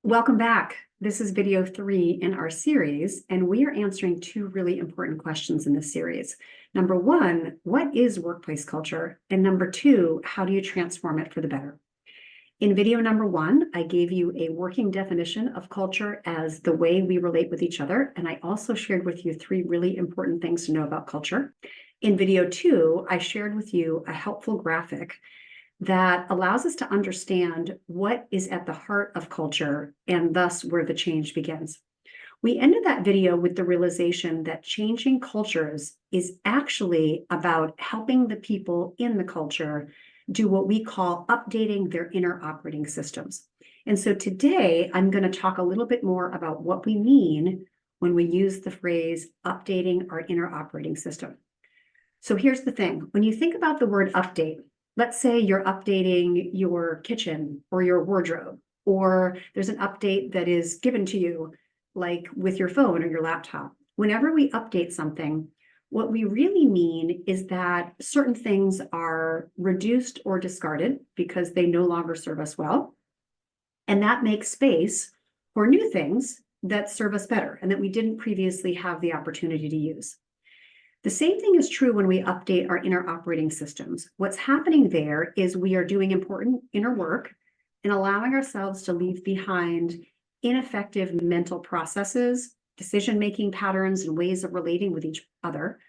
Welcome back. This is video 3 in our series, and we are answering two really important questions in this series. Number one, what is workplace culture? And number two, how do you transform it for the better? In video number 1, I gave you a working definition of culture as the way we relate with each other, and I also shared with you 3 really important things to know about culture. In video 2, I shared with you a helpful graphic that allows us to understand what is at the heart of culture and thus where the change begins. We ended that video with the realization that changing cultures is actually about helping the people in the culture do what we call updating their inner operating systems. And so today I'm going to talk a little bit more about what we mean when we use the phrase updating our inner operating system. So here's the thing. When you think about the word update, let's say you're updating your kitchen or your wardrobe, or there's an update that is given to you, like with your phone or your laptop. Whenever we update something, what we really mean is that certain things are reduced or discarded because they no longer serve us well. And that makes space for new things that serve us better and that we didn't previously have the opportunity to use. The same thing is true when we update our inner operating systems. What's happening there is we are doing important inner work and allowing ourselves to leave behind ineffective mental processes, decision-making patterns, and ways of relating with each other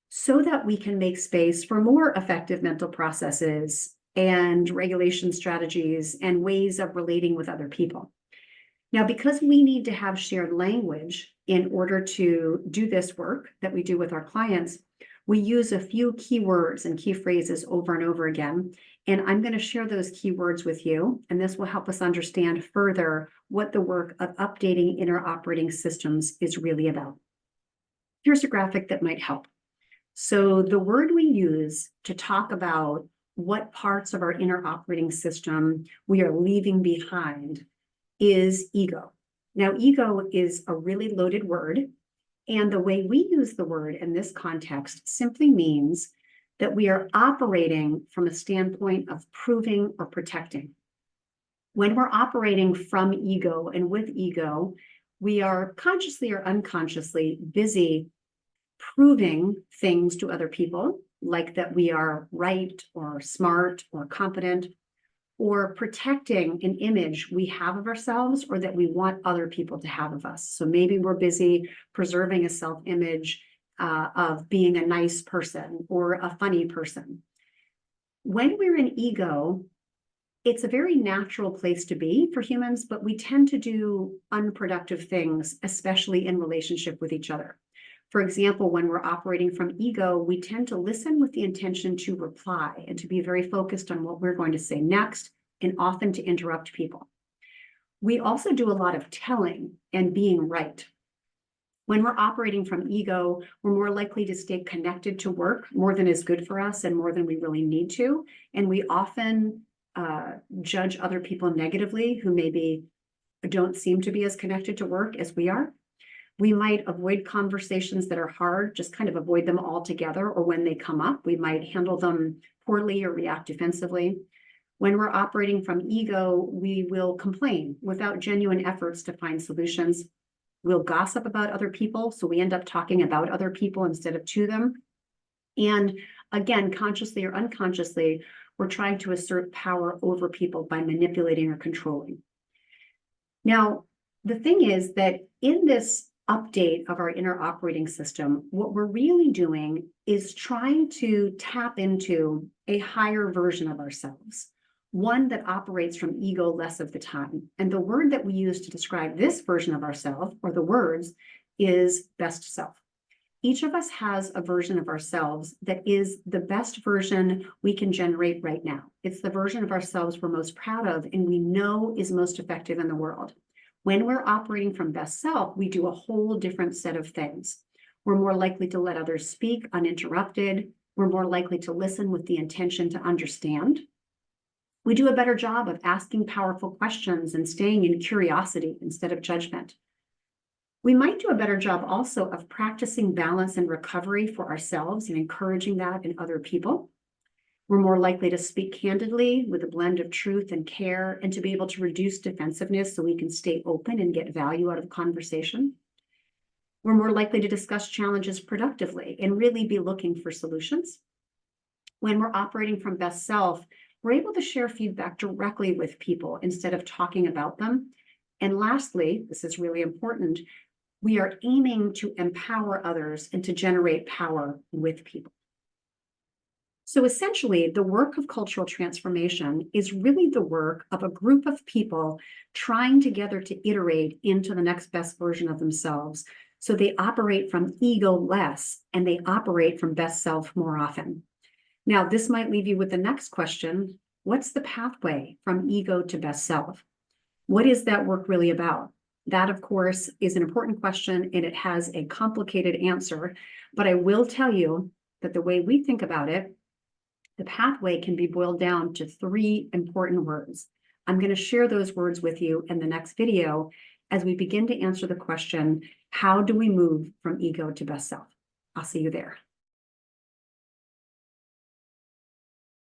so that we can make space for more effective mental processes and regulation strategies and ways of relating with other people. Now, because we need to have shared language in order to do this work that we do with our clients, we use a few keywords and key phrases over and over again. And I'm going to share those keywords with you, and this will help us understand further what the work of updating inner operating systems is really about. Here's a graphic that might help. So the word we use to talk about what parts of our inner operating system we are leaving behind is ego. Now, ego is a really loaded word, and the way we use the word in this context simply means that we are operating from a standpoint of proving or protecting. When we're operating from ego and with ego, we are consciously or unconsciously busy proving things to other people, like that we are right or smart or competent, or protecting an image we have of ourselves or that we want other people to have of us. So maybe we're busy preserving a self-image of being a nice person or a funny person. When we're in ego, it's a very natural place to be for humans, but we tend to do unproductive things, especially in relationship with each other. For example, when we're operating from ego, we tend to listen with the intention to reply and to be very focused on what we're going to say next, and often to interrupt people. We also do a lot of telling and being right. When we're operating from ego, we're more likely to stay connected to work more than is good for us and more than we really need to. And we often judge other people negatively who maybe don't seem to be as connected to work as we are. We might avoid conversations that are hard, just kind of avoid them altogether, or when they come up, we might handle them poorly or react defensively. When we're operating from ego, we will complain without genuine efforts to find solutions. We'll gossip about other people, so we end up talking about other people instead of to them. And again, consciously or unconsciously, we're trying to assert power over people by manipulating or controlling. Now, the thing is that in this update of our inner operating system, what we're really doing is trying to tap into a higher version of ourselves, one that operates from ego less of the time. And the word that we use to describe this version of ourselves, or the words, is best self. Each of us has a version of ourselves that is the best version we can generate right now. It's the version of ourselves we're most proud of and we know is most effective in the world. When we're operating from best self, we do a whole different set of things. We're more likely to let others speak uninterrupted. We're more likely to listen with the intention to understand. We do a better job of asking powerful questions and staying in curiosity instead of judgment. We might do a better job also of practicing balance and recovery for ourselves and encouraging that in other people. We're more likely to speak candidly with a blend of truth and care, and to be able to reduce defensiveness so we can stay open and get value out of the conversation. We're more likely to discuss challenges productively and really be looking for solutions. When we're operating from best self, we're able to share feedback directly with people instead of talking about them. And lastly, this is really important, we are aiming to empower others and to generate power with people. So essentially, the work of cultural transformation is really the work of a group of people trying together to iterate into the next best version of themselves. So they operate from ego less and they operate from best self more often. Now, this might leave you with the next question. What's the pathway from ego to best self? What is that work really about? That, of course, is an important question, and it has a complicated answer. But I will tell you that the way we think about it, the pathway can be boiled down to 3 important words. I'm going to share those words with you in the next video as we begin to answer the question, how do we move from ego to best self? I'll see you there.